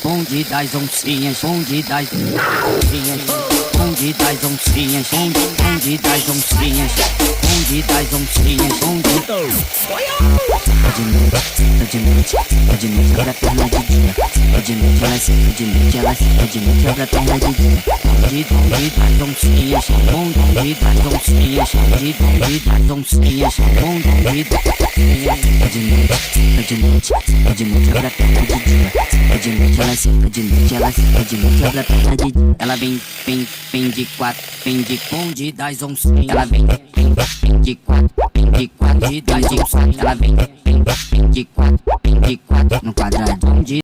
bonde das oncinhas, bonde das oncinhas, bonde das oncinhas, bonde das oncinhas, bonde das oncinhas, bonde. De noite, abre a perna de dia. De noite ela senta, de noite ela senta, de noite abre a perna de dia. Bonde das oncinhas, bonde das oncinhas, bonde das oncinhas, bonde das de noite, abre a perna de dia. De noite ela senta, de noite ela senta, de noite abre a perna de dia. Ela vem de quatro, vem de bonde das oncinhas. Ela vem de quatro, bonde das oncinhas. Ela vem de quatro no quadradão de